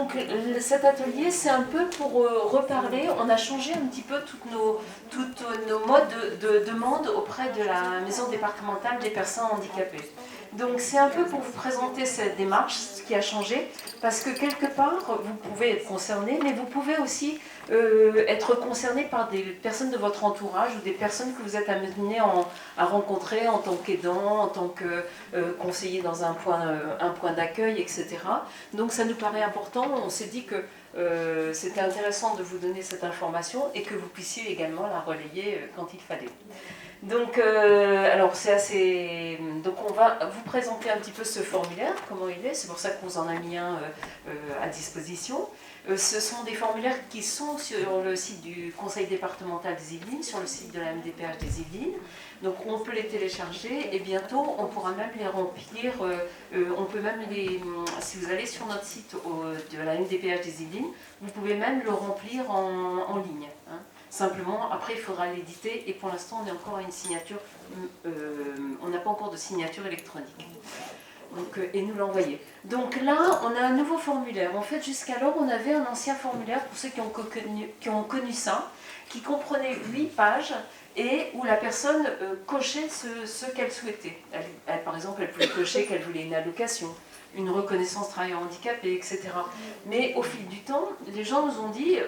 donc cet atelier, c'est un peu pour reparler. On a changé un petit peu toutes nos modes de demande auprès de la maison départementale des personnes handicapées. Donc c'est un peu pour vous présenter cette démarche, ce qui a changé, parce que quelque part, vous pouvez être concerné, mais vous pouvez aussi être concerné par des personnes de votre entourage ou des personnes que vous êtes amenés à rencontrer en tant qu'aidant, en tant que conseiller dans un point d'accueil, etc. Donc ça nous paraît important, on s'est dit que c'était intéressant de vous donner cette information et que vous puissiez également la relayer quand il fallait. Donc, alors c'est assez. Donc, on va vous présenter un petit peu ce formulaire, comment il est. C'est pour ça qu'on vous en a mis un à disposition. Ce sont des formulaires qui sont sur le site du Conseil départemental des Yvelines, sur le site de la MDPH des Yvelines. Donc, on peut les télécharger et bientôt, on pourra même les remplir. On peut même les. Si vous allez sur notre site de la MDPH des Yvelines, vous pouvez même le remplir en ligne. Hein. Simplement, après, il faudra l'éditer et pour l'instant, on est encore à une signature. On n'a pas encore de signature électronique. Donc, et nous l'envoyer. Donc là, on a un nouveau formulaire. En fait, jusqu'alors, on avait un ancien formulaire pour ceux qui ont connu ça, qui comprenait 8 pages et où la personne cochait ce qu'elle souhaitait. Par exemple, elle pouvait cocher qu'elle voulait une allocation, une reconnaissance travailleur handicapé, etc. Mais au fil du temps, les gens nous ont dit...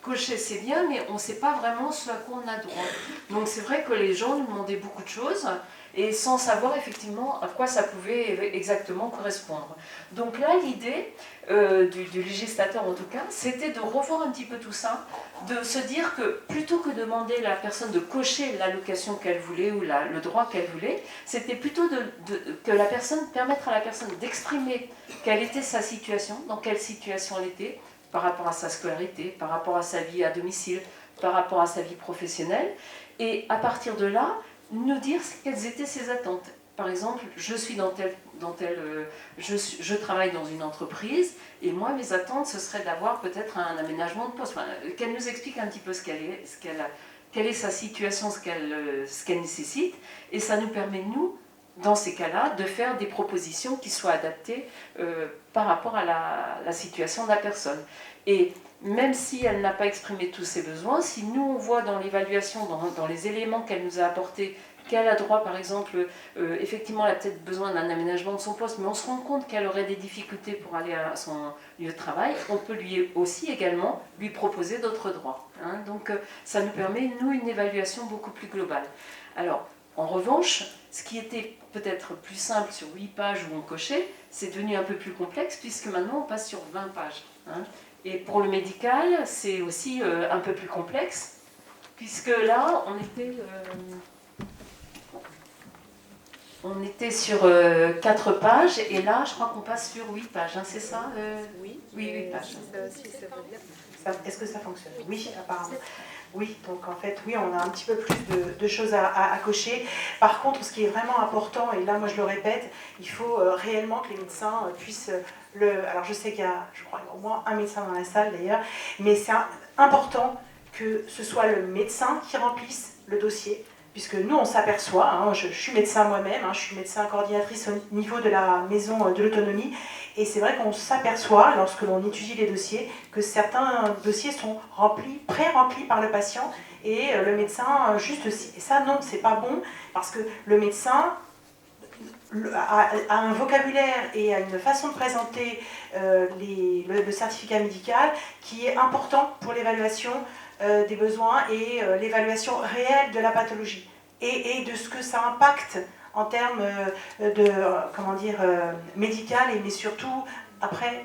cocher c'est bien, mais on ne sait pas vraiment ce à quoi on a droit. Donc c'est vrai que les gens nous demandaient beaucoup de choses, et sans savoir effectivement à quoi ça pouvait exactement correspondre. Donc là, l'idée du législateur en tout cas, c'était de revoir un petit peu tout ça, de se dire que plutôt que de demander à la personne de cocher l'allocation qu'elle voulait ou le droit qu'elle voulait, c'était plutôt que la personne, permettre à la personne d'exprimer quelle était sa situation, dans quelle situation elle était, par rapport à sa scolarité, par rapport à sa vie à domicile, par rapport à sa vie professionnelle, et à partir de là, nous dire quelles étaient ses attentes. Par exemple, je suis je travaille dans une entreprise, et moi, mes attentes, ce serait d'avoir peut-être un aménagement de poste. Enfin, qu'elle nous explique un petit peu quelle est sa situation, ce qu'elle nécessite, et ça nous permet, nous, dans ces cas-là, de faire des propositions qui soient adaptées par rapport à la situation de la personne. Et même si elle n'a pas exprimé tous ses besoins, si nous on voit dans l'évaluation, dans les éléments qu'elle nous a apportés, qu'elle a droit, par exemple, effectivement, elle a peut-être besoin d'un aménagement de son poste, mais on se rend compte qu'elle aurait des difficultés pour aller à son lieu de travail, on peut lui aussi également lui proposer d'autres droits. Hein. Donc ça nous permet, nous, une évaluation beaucoup plus globale. Alors, en revanche, ce qui était peut-être plus simple sur 8 pages où on cochait, c'est devenu un peu plus complexe puisque maintenant on passe sur 20 pages. Hein. Et pour le médical, c'est aussi un peu plus complexe puisque là, on était sur 4 pages et là, je crois qu'on passe sur 8 pages. Hein, c'est ça Oui, 8 pages. Est-ce que ça fonctionne? Oui, apparemment. Oui, donc en fait, oui, on a un petit peu plus de choses à cocher. Par contre, ce qui est vraiment important, et là, moi, je le répète, il faut réellement que les médecins puissent Alors, je sais qu'il y a, je crois, au moins un médecin dans la salle, d'ailleurs, mais c'est important que ce soit le médecin qui remplisse le dossier, puisque nous, on s'aperçoit, hein, je suis médecin moi-même, hein, je suis médecin coordinatrice au niveau de la maison de l'autonomie, et c'est vrai qu'on s'aperçoit, lorsque l'on étudie les dossiers, que certains dossiers sont pré-remplis par le patient, et le médecin, juste aussi. Et ça, non, c'est pas bon, parce que le médecin a un vocabulaire et a une façon de présenter le certificat médical qui est important pour l'évaluation des besoins et l'évaluation réelle de la pathologie et de ce que ça impacte en termes médical, mais surtout après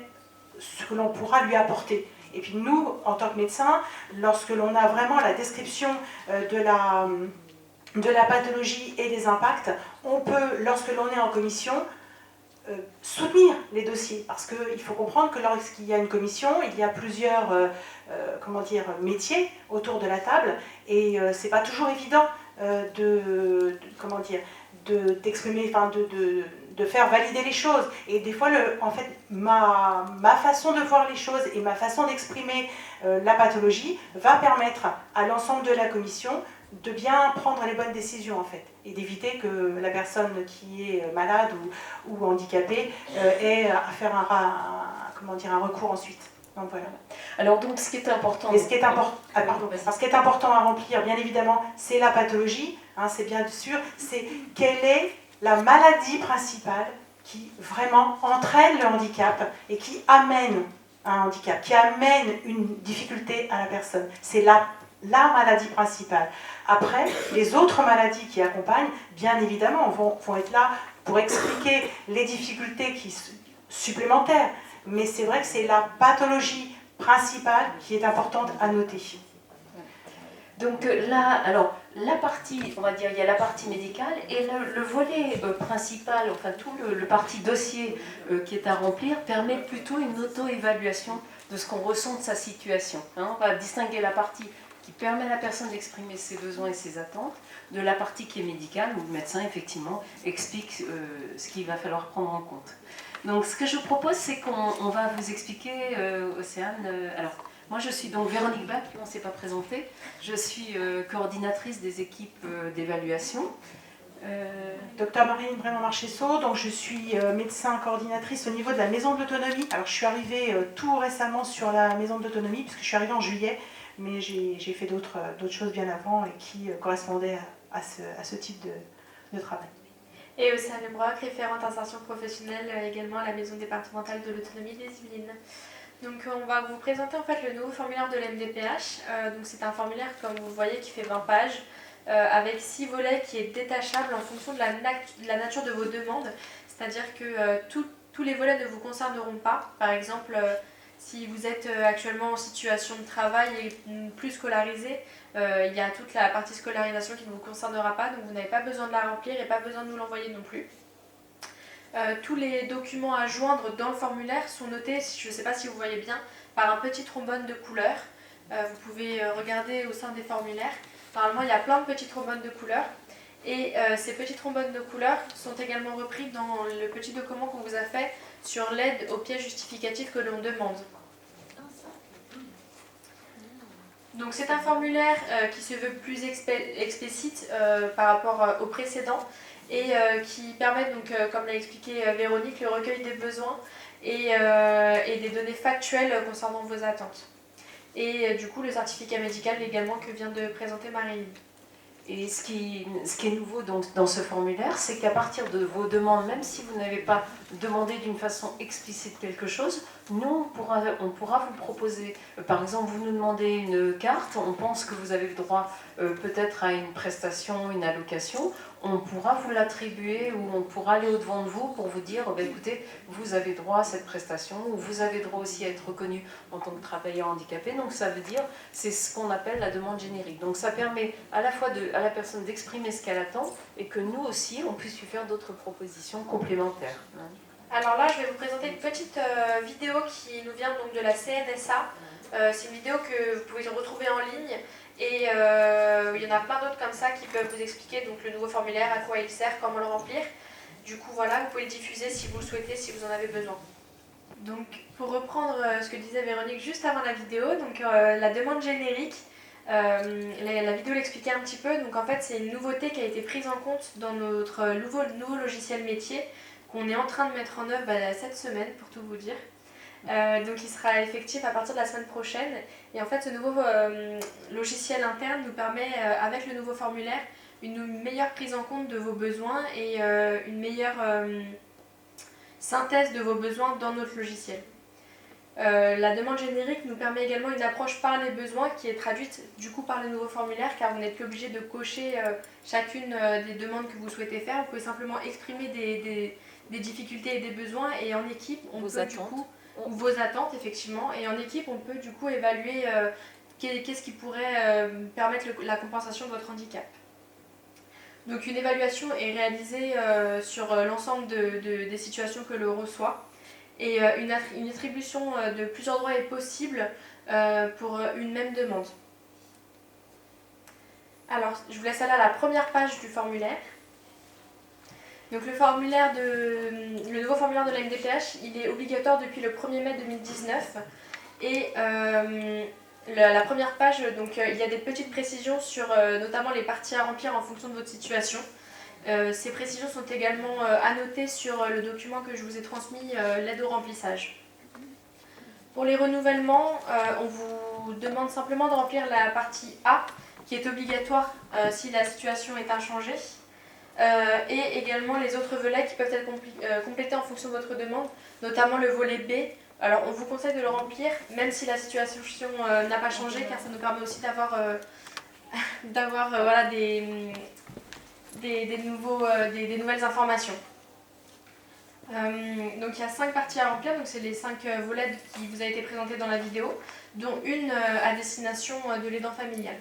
ce que l'on pourra lui apporter. Et puis nous, en tant que médecins, lorsque l'on a vraiment la description de la pathologie et des impacts, on peut, lorsque l'on est en commission, soutenir les dossiers. Parce qu'il faut comprendre que lorsqu'il y a une commission, il y a plusieurs métiers autour de la table, et c'est pas toujours évident d'exprimer, de faire valider les choses. Et des fois, en fait, ma façon de voir les choses et ma façon d'exprimer la pathologie va permettre à l'ensemble de la commission de bien prendre les bonnes décisions, en fait, et d'éviter que la personne qui est malade ou handicapée ait à faire comment dire, un recours ensuite. Donc voilà. Alors donc ce qui est important... Et ce qui est, ce qui est important à remplir, bien évidemment, c'est la pathologie, hein, c'est bien sûr, c'est quelle est la maladie principale qui vraiment entraîne le handicap et qui amène un handicap, qui amène une difficulté à la personne. C'est la maladie principale. Après, les autres maladies qui accompagnent, bien évidemment, vont être là pour expliquer les difficultés supplémentaires. Mais c'est vrai que c'est la pathologie principale qui est importante à noter. Donc là, alors, la partie, on va dire, il y a la partie médicale et le volet principal, enfin tout le parti dossier qui est à remplir, permet plutôt une auto-évaluation de ce qu'on ressent de sa situation. Hein. On va distinguer la partie qui permet à la personne d'exprimer ses besoins et ses attentes, de la partie qui est médicale, où le médecin, effectivement, explique ce qu'il va falloir prendre en compte. Donc ce que je vous propose, c'est qu'on va vous expliquer, Océane, alors, moi, je suis donc Véronique Bach, on ne s'est pas présentée. Je suis coordinatrice des équipes d'évaluation. Docteur Marine Vraiment-Marchesso, donc je suis médecin coordinatrice au niveau de la maison de l'autonomie. Alors, je suis arrivée tout récemment sur la maison de l'autonomie, puisque je suis arrivée en juillet, mais j'ai fait d'autres choses bien avant et qui correspondaient à ce type de travail. Et Océane Lebroc, référente insertion professionnelle également à la maison départementale de l'autonomie des Yvelines. Donc on va vous présenter en fait le nouveau formulaire de l'MDPH. Donc c'est un formulaire, comme vous voyez, qui fait 20 pages, avec 6 volets, qui est détachable en fonction de la nature de vos demandes. C'est-à-dire que tous les volets ne vous concerneront pas. Par exemple, si vous êtes actuellement en situation de travail et plus scolarisé, il y a toute la partie scolarisation qui ne vous concernera pas, donc vous n'avez pas besoin de la remplir et pas besoin de nous l'envoyer non plus. Tous les documents à joindre dans le formulaire sont notés, je ne sais pas si vous voyez bien, par un petit trombone de couleur. Vous pouvez regarder au sein des formulaires. Normalement, il y a plein de petits trombones de couleur. Et ces petits trombones de couleur sont également repris dans le petit document qu'on vous a fait sur l'aide aux pièces justificatives que l'on demande. Donc c'est un formulaire qui se veut plus explicite par rapport au précédent, et qui permet, donc, comme l'a expliqué Véronique, le recueil des besoins et des données factuelles concernant vos attentes. Et du coup, le certificat médical également que vient de présenter Marie-Lise. Et ce qui est nouveau donc, dans ce formulaire, c'est qu'à partir de vos demandes, même si vous n'avez pas demandé d'une façon explicite quelque chose, nous, on pourra vous proposer, par exemple, vous nous demandez une carte, on pense que vous avez le droit peut-être à une prestation, une allocation, on pourra vous l'attribuer ou on pourra aller au-devant de vous pour vous dire, oh, ben, écoutez, vous avez droit à cette prestation ou vous avez droit aussi à être reconnu en tant que travailleur handicapé. Donc ça veut dire, c'est ce qu'on appelle la demande générique. Donc ça permet à la fois à la personne d'exprimer ce qu'elle attend et que nous aussi, on puisse lui faire d'autres propositions complémentaires. Alors là, je vais vous présenter une petite vidéo qui nous vient donc de la CNSA. C'est une vidéo que vous pouvez retrouver en ligne. Et il y en a plein d'autres comme ça qui peuvent vous expliquer donc, le nouveau formulaire, à quoi il sert, comment le remplir. Du coup, voilà, vous pouvez le diffuser si vous le souhaitez, si vous en avez besoin. Donc, pour reprendre ce que disait Véronique juste avant la vidéo, donc, la demande générique, la vidéo l'expliquait un petit peu. Donc, en fait, c'est une nouveauté qui a été prise en compte dans notre nouveau logiciel métier qu'on est en train de mettre en œuvre cette semaine, pour tout vous dire. Donc il sera effectif à partir de la semaine prochaine, et en fait ce nouveau logiciel interne nous permet avec le nouveau formulaire une meilleure prise en compte de vos besoins et une meilleure synthèse de vos besoins dans notre logiciel. La demande générique nous permet également une approche par les besoins qui est traduite du coup par le nouveau formulaire, car vous n'êtes plus obligé de cocher chacune des demandes que vous souhaitez faire. Vous pouvez simplement exprimer des difficultés et des besoins, et en équipe on peut du coup, ou vos attentes effectivement, et en équipe on peut du coup évaluer qu'est-ce qui pourrait permettre la compensation de votre handicap. Donc une évaluation est réalisée sur l'ensemble des situations que l'on reçoit, et une attribution de plusieurs droits est possible pour une même demande. Alors je vous laisse aller à la première page du formulaire. Donc le nouveau formulaire de la MDPH, il est obligatoire depuis le 1er mai 2019, et la première page, donc, il y a des petites précisions sur notamment les parties à remplir en fonction de votre situation. Ces précisions sont également annotées sur le document que je vous ai transmis, l'aide au remplissage. Pour les renouvellements, on vous demande simplement de remplir la partie A, qui est obligatoire si la situation est inchangée, et également les autres volets qui peuvent être complétés en fonction de votre demande, notamment le volet B. Alors on vous conseille de le remplir, même si la situation n'a pas changé, car ça nous permet aussi d'avoir voilà, des nouvelles informations. Donc il y a 5 parties à remplir, donc c'est les 5 volets qui vous ont été présentés dans la vidéo, dont une à destination de l'aidant familial.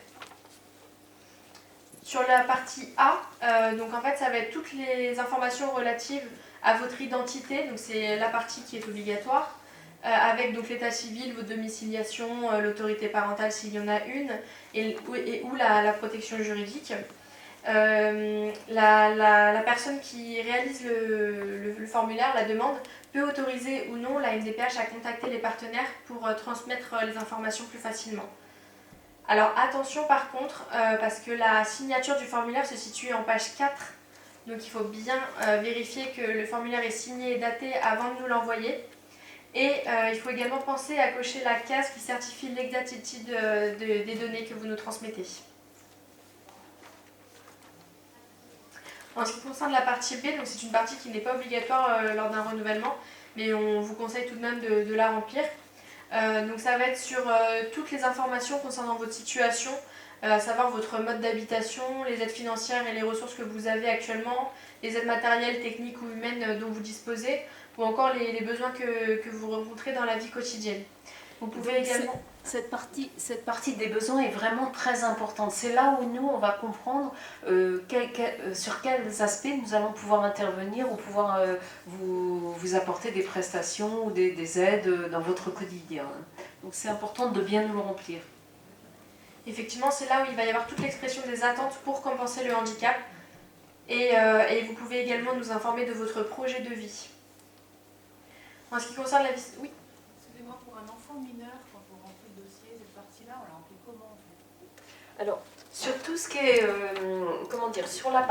Sur la partie A, donc en fait ça va être toutes les informations relatives à votre identité, donc c'est la partie qui est obligatoire, avec donc l'état civil, votre domiciliation, l'autorité parentale s'il y en a une, ou la protection juridique. La personne qui réalise le formulaire, la demande, peut autoriser ou non la MDPH à contacter les partenaires pour transmettre les informations plus facilement. Alors attention par contre, parce que la signature du formulaire se situe en page 4, donc il faut bien vérifier que le formulaire est signé et daté avant de nous l'envoyer. Et il faut également penser à cocher la case qui certifie l'exactitude des données que vous nous transmettez. En ce qui concerne la partie B, donc c'est une partie qui n'est pas obligatoire lors d'un renouvellement, mais on vous conseille tout de même de la remplir. Donc ça va être sur toutes les informations concernant votre situation, à savoir votre mode d'habitation, les aides financières et les ressources que vous avez actuellement, les aides matérielles, techniques ou humaines dont vous disposez, ou encore les besoins que vous rencontrez dans la vie quotidienne. Vous pouvez également... Cette partie des besoins est vraiment très importante. C'est là où nous, on va comprendre sur quels aspects nous allons pouvoir intervenir ou pouvoir vous apporter des prestations ou des aides dans votre quotidien. Donc c'est important de bien nous le remplir. Effectivement, c'est là où il va y avoir toute l'expression des attentes pour compenser le handicap. Et vous pouvez également nous informer de votre projet de vie. En ce qui concerne la vie... Oui. Excusez-moi, pour un enfant mineur, quand on remplit le dossier, cette partie-là, on la remplit comment en fait? Alors, sur tout ce qui est, sur la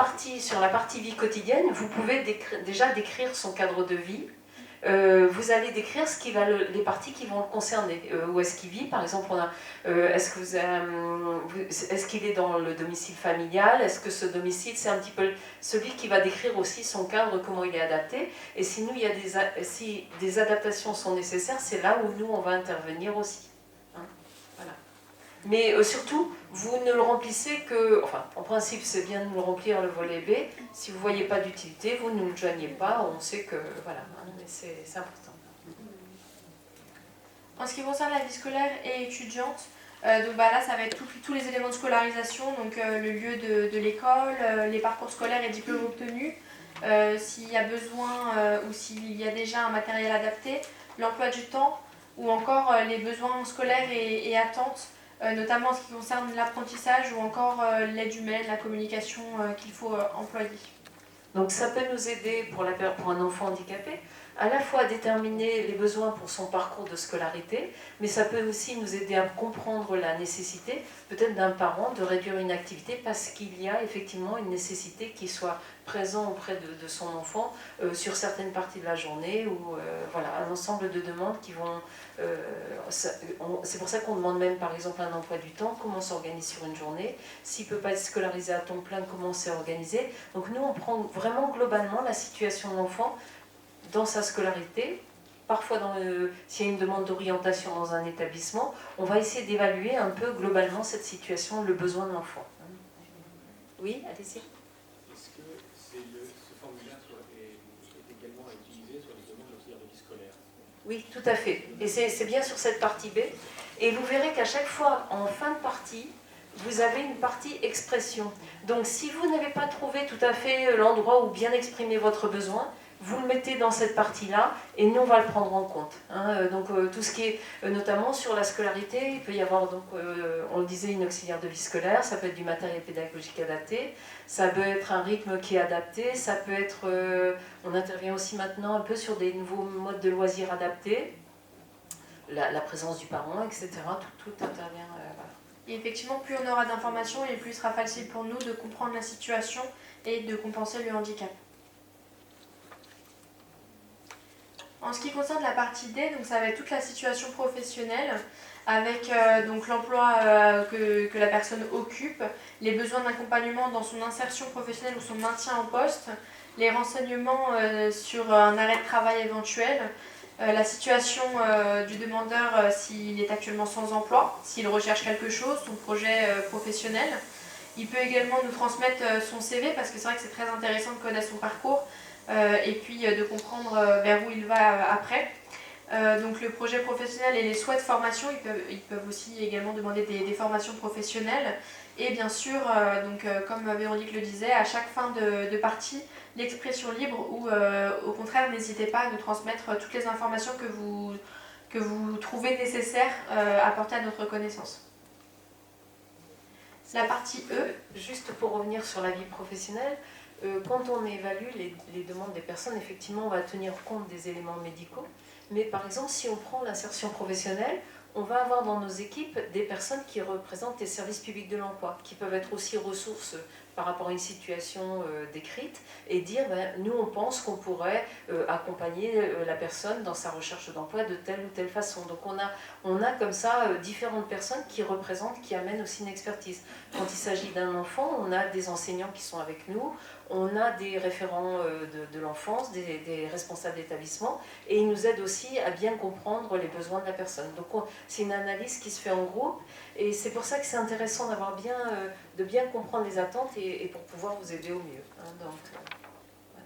partie vie quotidienne, vous pouvez déjà décrire son cadre de vie. Vous allez décrire les parties qui vont le concerner. Où est-ce qu'il vit, par exemple, est-ce qu'il est dans le domicile familial? Est-ce que ce domicile, c'est un petit peu celui qui va décrire aussi son cadre, comment il est adapté? Et si si des adaptations sont nécessaires, c'est là où nous, on va intervenir aussi. Hein, voilà. Mais surtout, vous ne le remplissez que... Enfin, en principe, c'est bien de nous remplir le volet B. Si vous ne voyez pas d'utilité, vous ne nous le joignez pas. On sait que... Voilà, hein, mais c'est important. En ce qui concerne la vie scolaire et étudiante, donc là, ça va être tous les éléments de scolarisation, donc le lieu de l'école, les parcours scolaires et diplômes obtenus, s'il y a besoin ou s'il y a déjà un matériel adapté, l'emploi du temps, ou encore les besoins scolaires et attentes, notamment en ce qui concerne l'apprentissage ou encore l'aide humaine, la communication qu'il faut employer. Donc ça peut nous aider pour un enfant handicapé, à la fois à déterminer les besoins pour son parcours de scolarité, mais ça peut aussi nous aider à comprendre la nécessité peut-être d'un parent de réduire une activité parce qu'il y a effectivement une nécessité qui soit présent auprès de son enfant sur certaines parties de la journée ou voilà, un ensemble de demandes qui vont... c'est pour ça qu'on demande même par exemple un emploi du temps, comment s'organise sur une journée, s'il ne peut pas être scolarisé à temps plein, comment c'est organisé. Donc nous on prend vraiment globalement la situation de l'enfant dans sa scolarité, parfois s'il y a une demande d'orientation dans un établissement, on va essayer d'évaluer un peu globalement cette situation, le besoin de l'enfant. Oui, allez-y. Est-ce que ce formulaire est également à utiliser sur les demandes d'auxiliaires de vie scolaire? Oui, tout à fait. Et c'est bien sur cette partie B. Et vous verrez qu'à chaque fois, en fin de partie, vous avez une partie expression. Donc si vous n'avez pas trouvé tout à fait l'endroit où bien exprimer votre besoin, vous le mettez dans cette partie-là et nous on va le prendre en compte. Hein. Donc tout ce qui est notamment sur la scolarité, il peut y avoir, donc, on le disait, une auxiliaire de vie scolaire, ça peut être du matériel pédagogique adapté, ça peut être un rythme qui est adapté, ça peut être, on intervient aussi maintenant un peu sur des nouveaux modes de loisirs adaptés, la présence du parent, etc. Tout intervient. Voilà. Et effectivement, plus on aura d'informations et plus il sera facile pour nous de comprendre la situation et de compenser le handicap. En ce qui concerne la partie D, donc ça va être toute la situation professionnelle avec donc l'emploi que la personne occupe, les besoins d'accompagnement dans son insertion professionnelle ou son maintien en poste, les renseignements sur un arrêt de travail éventuel, la situation du demandeur s'il est actuellement sans emploi, s'il recherche quelque chose, son projet professionnel. Il peut également nous transmettre son CV parce que c'est vrai que c'est très intéressant de connaître son parcours et puis de comprendre vers où il va après. Donc le projet professionnel et les souhaits de formation, ils peuvent aussi également demander des formations professionnelles. Et bien sûr, comme Véronique le disait, à chaque fin de partie, l'expression libre ou au contraire, n'hésitez pas à nous transmettre toutes les informations que vous trouvez nécessaires à porter à notre connaissance. La partie E. Juste pour revenir sur la vie professionnelle, quand on évalue les demandes des personnes, effectivement, on va tenir compte des éléments médicaux. Mais par exemple, si on prend l'insertion professionnelle, on va avoir dans nos équipes des personnes qui représentent les services publics de l'emploi, qui peuvent être aussi ressources par rapport à une situation décrite et dire nous on pense qu'on pourrait accompagner la personne dans sa recherche d'emploi de telle ou telle façon. Donc on a comme ça différentes personnes qui représentent, qui amènent aussi une expertise. Quand il s'agit d'un enfant, on a des enseignants qui sont avec nous, on a des référents de l'enfance, des responsables d'établissement, et ils nous aident aussi à bien comprendre les besoins de la personne. Donc c'est une analyse qui se fait en groupe, et c'est pour ça que c'est intéressant d'avoir de bien comprendre les attentes et pour pouvoir vous aider au mieux. Voilà.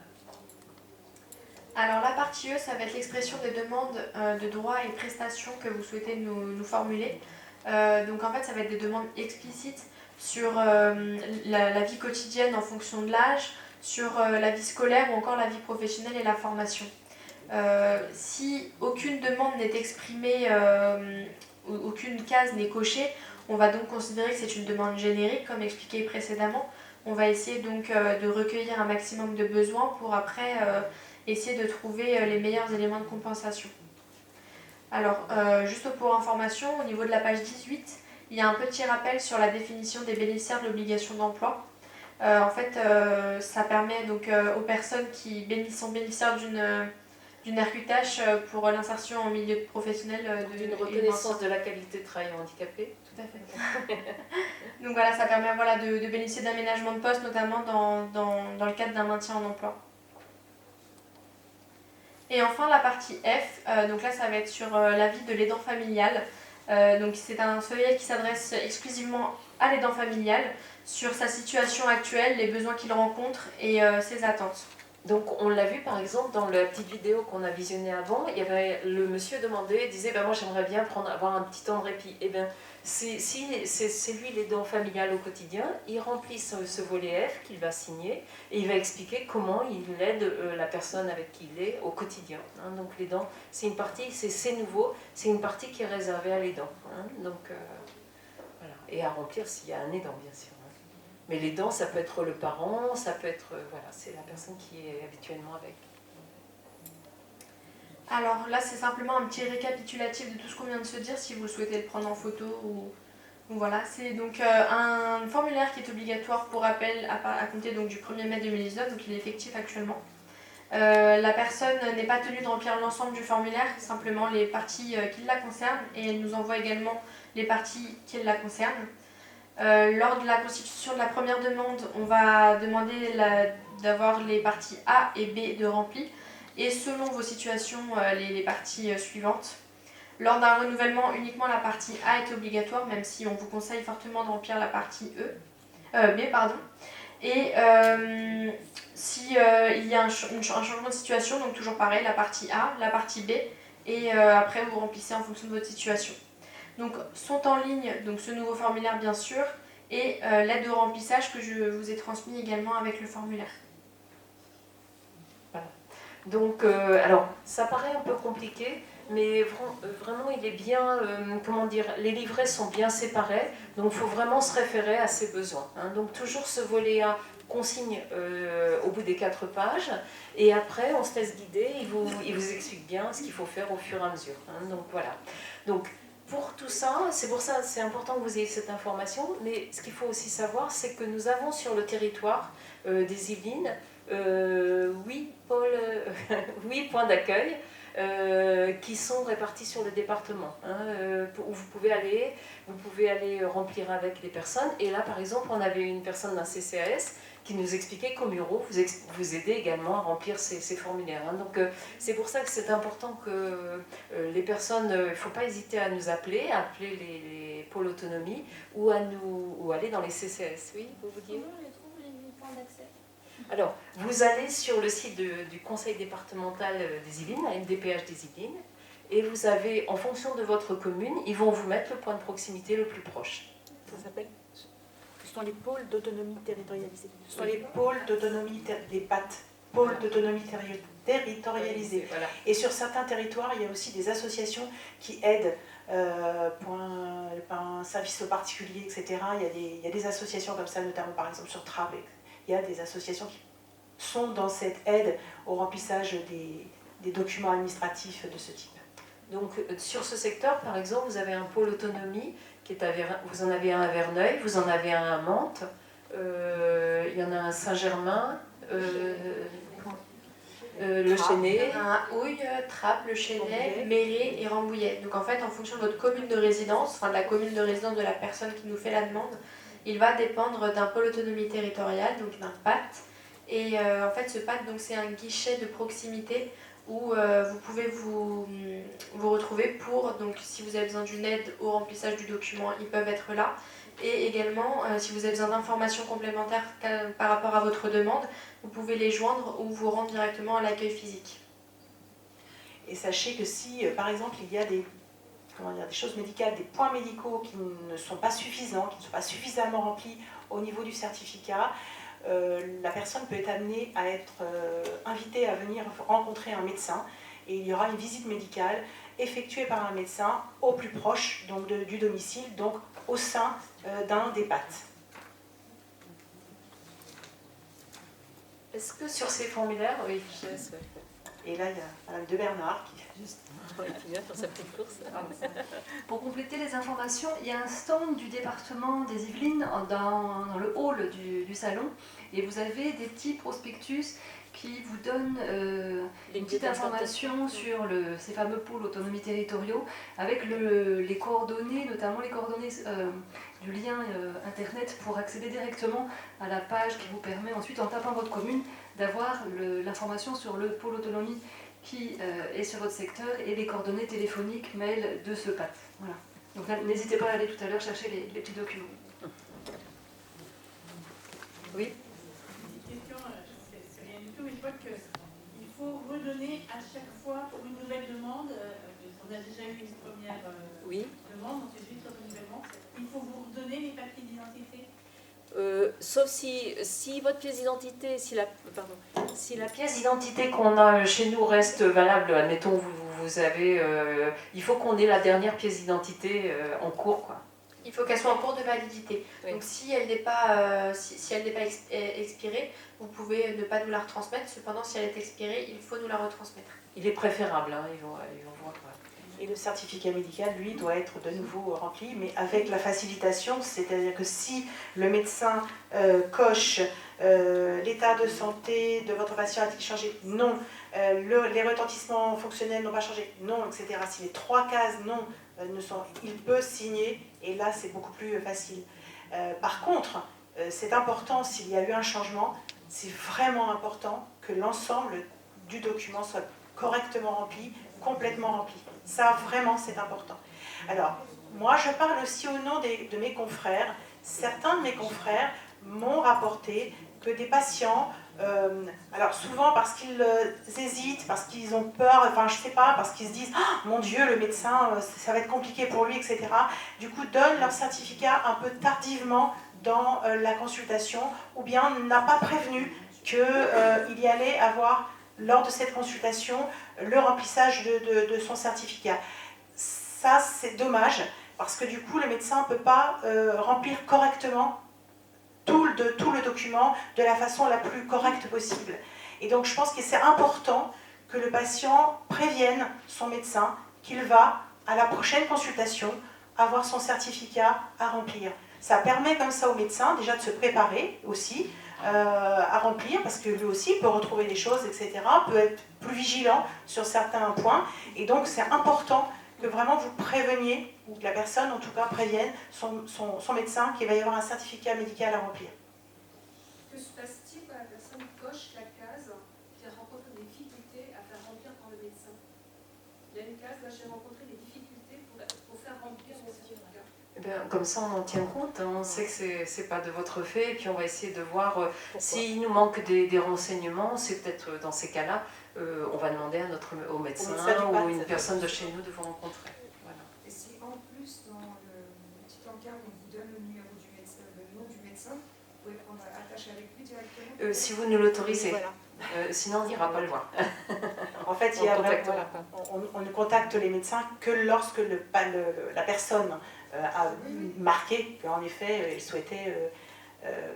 Alors la partie E, ça va être l'expression des demandes de droits et prestations que vous souhaitez nous formuler. Donc en fait, ça va être des demandes explicites sur la vie quotidienne en fonction de l'âge, sur la vie scolaire ou encore la vie professionnelle et la formation. Si aucune demande n'est exprimée, aucune case n'est cochée, on va donc considérer que c'est une demande générique, comme expliqué précédemment. On va essayer donc de recueillir un maximum de besoins pour après essayer de trouver les meilleurs éléments de compensation. Alors, juste pour information, au niveau de la page 18, il y a un petit rappel sur la définition des bénéficiaires de l'obligation d'emploi. En fait, ça permet donc aux personnes qui sont bénéficiaires d'une RQTH pour l'insertion en milieu professionnel d'une reconnaissance de la qualité de travail handicapé. Tout à fait. Donc voilà, ça permet de bénéficier d'aménagement de poste, notamment dans le cadre d'un maintien en emploi. Et enfin la partie F, donc là ça va être sur la vie de l'aidant familial. Donc c'est un feuillet qui s'adresse exclusivement à l'aidant familial sur sa situation actuelle, les besoins qu'il rencontre et ses attentes. Donc on l'a vu par exemple dans la petite vidéo qu'on a visionnée avant, il y avait le monsieur demandait, disait moi j'aimerais bien avoir un petit temps de répit. Et bien c'est lui l'aidant familial au quotidien, il remplit ce volet F qu'il va signer et il va expliquer comment il aide la personne avec qui il est au quotidien. Donc l'aidant, c'est une partie, c'est nouveau, c'est une partie qui est réservée à l'aidant. Donc voilà, et à remplir s'il y a un aidant bien sûr. Mais l'aidant, ça peut être le parent, ça peut être, voilà, c'est la personne qui est habituellement avec. Alors là, c'est simplement un petit récapitulatif de tout ce qu'on vient de se dire, si vous souhaitez le prendre en photo ou voilà. C'est donc un formulaire qui est obligatoire pour rappel à compter donc, du 1er mai 2019, donc il est effectif actuellement. La personne n'est pas tenue de remplir l'ensemble du formulaire, simplement les parties qui la concernent, et elle nous envoie également les parties qui la concernent. Lors de la constitution de la première demande, on va demander d'avoir les parties A et B de remplies et selon vos situations, les parties suivantes. Lors d'un renouvellement, uniquement la partie A est obligatoire, même si on vous conseille fortement de remplir la partie B. Et si il y a un changement de situation, donc toujours pareil, la partie A, la partie B, et après vous remplissez en fonction de votre situation. Donc sont en ligne donc ce nouveau formulaire bien sûr et l'aide au remplissage que je vous ai transmis également avec le formulaire. Voilà. Donc alors ça paraît un peu compliqué, mais vraiment il est bien, les livrets sont bien séparés, donc il faut vraiment se référer à ses besoins. Donc toujours ce volet A consigne au bout des 4 pages, et après on se laisse guider, il vous explique bien ce qu'il faut faire au fur et à mesure. Donc voilà. Donc pour tout ça, c'est pour ça c'est important que vous ayez cette information, mais ce qu'il faut aussi savoir, c'est que nous avons sur le territoire des Yvelines 8 points d'accueil qui sont répartis sur le département, où vous pouvez aller remplir avec les personnes. Et là, par exemple, on avait une personne d'un CCAS qui nous expliquait qu'au Muro, vous aidez également à remplir ces formulaires. Donc c'est pour ça que c'est important que les personnes, il ne faut pas hésiter à nous appeler les pôles autonomie ou aller dans les CCAS. Oui, vous dites ? Comment on les trouve, les points d'accès ? Alors, vous allez sur le site du Conseil départemental des Yvelines, la MDPH des Yvelines, et vous avez, en fonction de votre commune, ils vont vous mettre le point de proximité le plus proche. Ça s'appelle. Ce sont les pôles d'autonomie territorialisés. Ce sont les pôles d'autonomie, les PAT, pôles d'autonomie territorialisés. Voilà. Et sur certains territoires, il y a aussi des associations qui aident pour un service au particulier, etc. Il y a des associations comme ça, notamment par exemple sur Trappes. Il y a des associations qui sont dans cette aide au remplissage des documents administratifs de ce type. Donc sur ce secteur, par exemple, vous avez un pôle autonomie, vous en avez un à Verneuil, vous en avez un à Mantes, il y en a un à Saint-Germain, le Chesnay. Il y en a un à Houille, Trappes, le Chesnay, Mélé et Rambouillet. Donc en fait, en fonction de votre commune de résidence, enfin de la commune de résidence de la personne qui nous fait la demande, il va dépendre d'un pôle autonomie territoriale, donc d'un PAT. Et en fait, ce PAT, c'est un guichet de proximité où vous pouvez vous retrouver pour, donc si vous avez besoin d'une aide au remplissage du document, ils peuvent être là. Et également, si vous avez besoin d'informations complémentaires par rapport à votre demande, vous pouvez les joindre ou vous rendre directement à l'accueil physique. Et sachez que si, par exemple, il y a des choses médicales, des points médicaux qui ne sont pas suffisants, qui ne sont pas suffisamment remplis au niveau du certificat, la personne peut être amenée à être invitée à venir rencontrer un médecin et il y aura une visite médicale effectuée par un médecin au plus proche donc du domicile, donc au sein d'un des PAT. Est-ce que sur ces formulaires, oui, Et là, il y a Madame de Bernard qui vient faire sa petite course. Pour compléter les informations, il y a un stand du département des Yvelines dans le hall du salon et vous avez des petits prospectus qui vous donnent une petite information sur ces fameux pôles autonomie territoriaux avec les coordonnées, notamment les coordonnées du lien internet pour accéder directement à la page qui vous permet ensuite, en tapant votre commune, d'avoir l'information sur le pôle autonomie qui est sur votre secteur et les coordonnées téléphoniques, mail de ce PAT. Voilà. Donc n'hésitez pas à aller tout à l'heure chercher les petits documents. Oui. Une question, c'est rien du tout, mais je vois qu'il faut redonner à chaque fois pour une nouvelle demande. On a déjà eu une première demande, ensuite renouvellement. Il faut vous redonner les papiers d'identité. Sauf si votre pièce d'identité, si la pièce d'identité qu'on a chez nous reste valable, admettons vous avez, il faut qu'on ait la dernière pièce d'identité en cours, quoi. Il faut qu'elle soit en cours de validité. Oui. Donc si elle n'est pas, expirée, vous pouvez ne pas nous la retransmettre. Cependant, si elle est expirée, il faut nous la retransmettre. Il est préférable, ils vont voir. Et le certificat médical, lui, doit être de nouveau rempli, mais avec la facilitation, c'est-à-dire que si le médecin coche l'état de santé de votre patient a-t-il changé? Non. Les retentissements fonctionnels n'ont pas changé? Non, etc. Si les 3 cases non il peut signer, et là, c'est beaucoup plus facile. Par contre, c'est important, s'il y a eu un changement, c'est vraiment important que l'ensemble du document soit correctement rempli, complètement rempli. Ça, vraiment, c'est important. Alors, moi, je parle aussi au nom de mes confrères. Certains de mes confrères m'ont rapporté que des patients, alors souvent parce qu'ils hésitent, parce qu'ils ont peur, enfin je sais pas, parce qu'ils se disent « Mon Dieu, le médecin, ça va être compliqué pour lui, etc. » Du coup, donnent leur certificat un peu tardivement dans la consultation, ou bien n'a pas prévenu qu'il y allait avoir, lors de cette consultation, le remplissage de son certificat. Ça, c'est dommage, parce que du coup, le médecin ne peut pas remplir correctement tout le document de la façon la plus correcte possible. Et donc, je pense que c'est important que le patient prévienne son médecin qu'il va, à la prochaine consultation, avoir son certificat à remplir. Ça permet comme ça au médecin déjà de se préparer aussi à remplir, parce que lui aussi peut retrouver des choses, etc., peut être plus vigilant sur certains points, et donc c'est important que vraiment vous préveniez, ou que la personne en tout cas prévienne son médecin qu'il va y avoir un certificat médical à remplir. Que se passe-t-il quand la personne coche la case qui rencontre des difficultés à faire remplir par le médecin? Il y a une case, là j'ai rencontré des difficultés pour faire remplir mon certificat. Eh bien, comme ça, on en tient compte, hein. On sait que c'est pas de votre fait, et puis on va essayer de voir s'il nous manque des renseignements. C'est peut-être dans ces cas-là, on va demander au médecin ou une personne de chez nous de vous rencontrer. Voilà. Et si en plus, dans le petit encart, on vous donne le numéro du médecin, le nom du médecin, vous pouvez prendre attache avec lui directement? Si vous nous l'autorisez. Voilà. Sinon, on n'ira pas le voir. En fait, on ne contacte les médecins que lorsque la personne a marqué qu'en effet, il souhaitait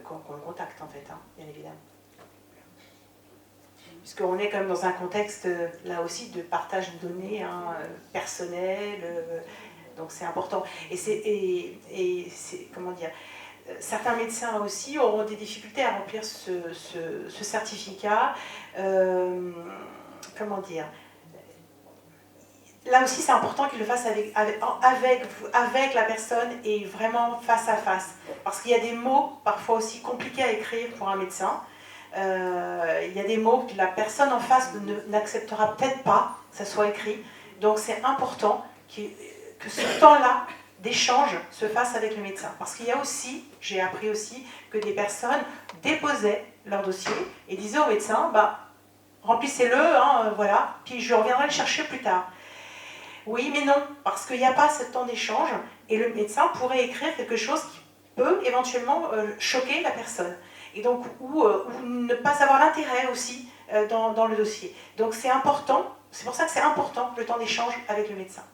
qu'on le contacte, en fait, hein, bien évidemment. Puisqu'on est quand même dans un contexte, là aussi, de partage de données personnelles, donc c'est important. Et c'est comment dire, certains médecins aussi auront des difficultés à remplir ce certificat. Comment dire, là aussi, c'est important qu'ils le fassent avec la personne et vraiment face à face. Parce qu'il y a des mots parfois aussi compliqués à écrire pour un médecin. Il y a des mots que la personne en face n'acceptera peut-être pas que ça soit écrit. Donc c'est important que ce temps-là d'échange se fasse avec le médecin. Parce qu'il y a aussi, j'ai appris aussi, que des personnes déposaient leur dossier et disaient au médecin, remplissez-le, voilà, puis je reviendrai le chercher plus tard. Oui, mais non, parce qu'il n'y a pas ce temps d'échange et le médecin pourrait écrire quelque chose qui peut éventuellement choquer la personne. Et donc, ou ne pas avoir l'intérêt aussi dans le dossier. Donc c'est important, c'est pour ça que c'est important le temps d'échange avec le médecin.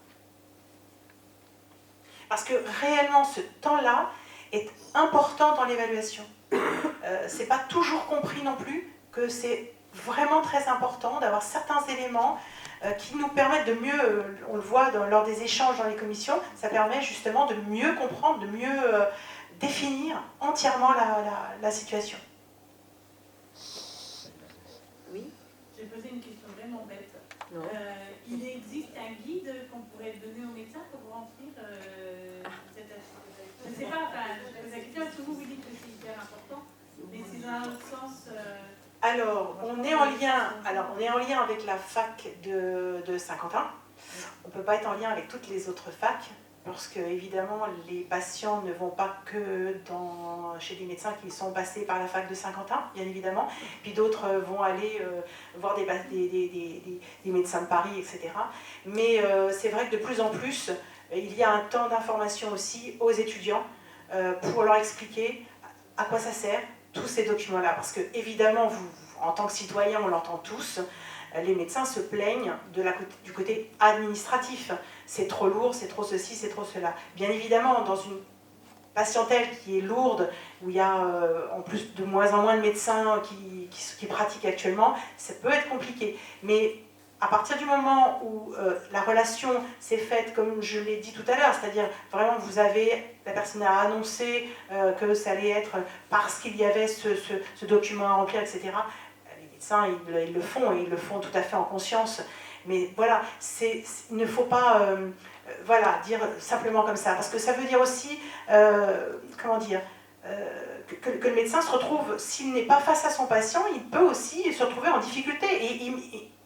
Parce que réellement, ce temps-là est important dans l'évaluation. C'est pas toujours compris non plus que c'est vraiment très important d'avoir certains éléments qui nous permettent de mieux, on le voit lors des échanges dans les commissions, ça permet justement de mieux comprendre, de mieux définir entièrement la situation. Oui. J'ai posé une question vraiment bête. Il existe un guide qu'on pourrait donner au médecin pour remplir cette assiette. Je ne sais pas, je pose la question parce que vous dites que c'est hyper important, mais c'est dans un autre sens. Alors, on est en lien avec la fac de Saint-Quentin. On ne peut pas être en lien avec toutes les autres facs, parce que évidemment les patients ne vont pas que chez des médecins qui sont passés par la fac de Saint-Quentin, bien évidemment, puis d'autres vont aller voir des médecins de Paris, etc. Mais c'est vrai que de plus en plus, il y a un temps d'information aussi aux étudiants pour leur expliquer à quoi ça sert, tous ces documents-là. Parce que évidemment, vous, en tant que citoyen, on l'entend tous, les médecins se plaignent du côté administratif. C'est trop lourd, c'est trop ceci, c'est trop cela. Bien évidemment, dans une patientèle qui est lourde, où il y a en plus de moins en moins de médecins qui pratiquent actuellement, ça peut être compliqué. Mais à partir du moment où la relation s'est faite, comme je l'ai dit tout à l'heure, c'est-à-dire vraiment la personne a annoncé que ça allait être parce qu'il y avait ce document à remplir, etc., les médecins, ils le font, et ils le font tout à fait en conscience. Mais voilà, il ne faut pas dire simplement comme ça, parce que ça veut dire aussi, que le médecin se retrouve, s'il n'est pas face à son patient, il peut aussi se retrouver en difficulté. Et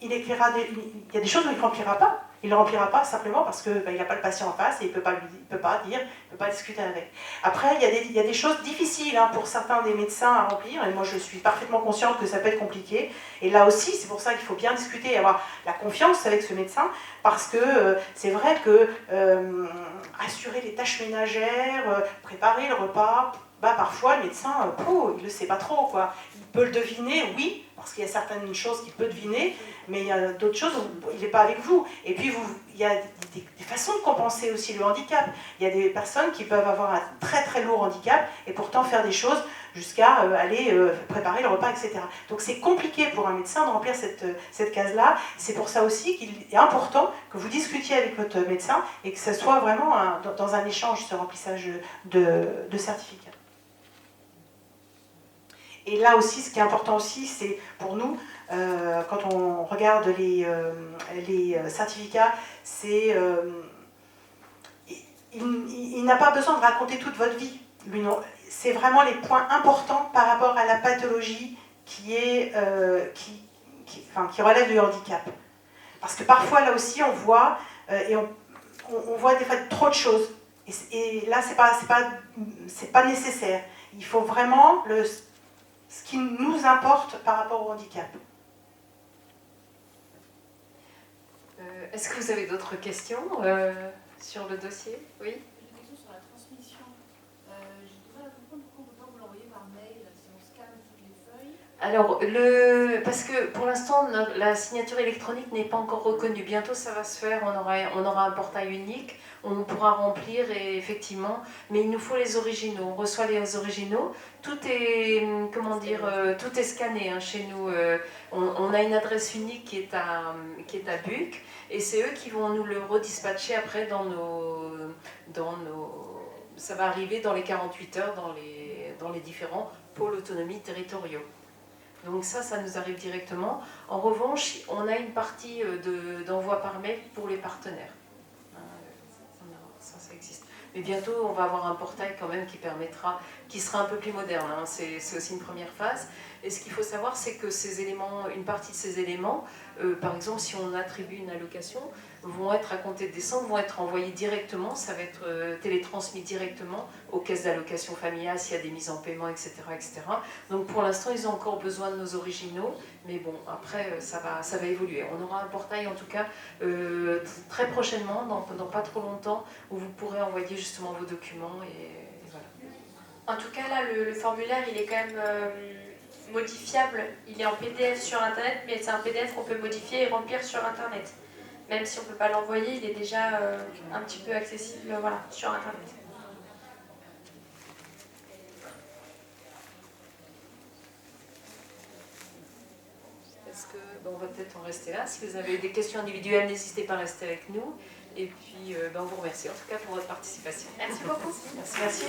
il y a des choses où il ne remplira pas. Il ne le remplira pas simplement parce qu'il n'a pas le patient en face et il ne peut pas dire, il ne peut pas discuter avec. Après, il y a des choses difficiles pour certains des médecins à remplir, et moi je suis parfaitement consciente que ça peut être compliqué. Et là aussi, c'est pour ça qu'il faut bien discuter et avoir la confiance avec ce médecin, parce que c'est vrai que assurer les tâches ménagères, préparer le repas, parfois le médecin, il ne le sait pas trop, quoi. Il peut le deviner, oui, parce qu'il y a certaines choses qu'il peut deviner, mais il y a d'autres choses où il n'est pas avec vous. Et puis il y a des façons de compenser aussi le handicap. Il y a des personnes qui peuvent avoir un très très lourd handicap et pourtant faire des choses jusqu'à aller préparer le repas, etc. Donc c'est compliqué pour un médecin de remplir cette case-là. C'est pour ça aussi qu'il est important que vous discutiez avec votre médecin et que ce soit vraiment dans un échange, ce remplissage de certificat. Et là aussi, ce qui est important aussi, c'est pour nous, quand on regarde les certificats, c'est il n'a pas besoin de raconter toute votre vie. C'est vraiment les points importants par rapport à la pathologie qui relève du handicap. Parce que parfois, là aussi, on voit, on voit des fois trop de choses. Et là, c'est pas nécessaire. Il faut vraiment ce qui nous importe par rapport au handicap. Est-ce que vous avez d'autres questions sur le dossier? Oui. J'ai une question sur la transmission. J'ai du mal à comprendre pourquoi on ne peut pas vous l'envoyer par mail si on scanne toutes les feuilles. Alors, parce que pour l'instant, la signature électronique n'est pas encore reconnue. Bientôt, ça va se faire. On aura un portail unique. On pourra remplir et effectivement, mais il nous faut les originaux. On reçoit les originaux. Tout est, tout est scanné hein, chez nous. On a une adresse unique qui est à Buc, et c'est eux qui vont nous le redispatcher après ça va arriver dans les 48 heures dans les différents pôles autonomie territoriaux. Donc ça nous arrive directement. En revanche, on a une partie d'envoi par mail pour les partenaires. Ça existe. Mais bientôt, on va avoir un portail quand même qui sera un peu plus moderne. Hein. C'est aussi une première phase. Et ce qu'il faut savoir, c'est que une partie de ces éléments, par exemple, si on attribue une allocation, vont être à compter de décembre, vont être envoyés directement, ça va être télétransmis directement aux caisses d'allocation familiale s'il y a des mises en paiement, etc., etc. Donc pour l'instant, ils ont encore besoin de nos originaux, mais bon, après, ça va évoluer. On aura un portail, en tout cas, très prochainement, dans pas trop longtemps, où vous pourrez envoyer justement vos documents, et voilà. En tout cas, là, le formulaire, il est quand même modifiable. Il est en PDF sur Internet, mais c'est un PDF qu'on peut modifier et remplir sur Internet. Même si on ne peut pas l'envoyer, il est déjà un petit peu accessible sur Internet. On va peut-être en rester là. Si vous avez des questions individuelles, n'hésitez pas à rester avec nous. Et puis, on vous remercie en tout cas pour votre participation. Merci beaucoup. Merci.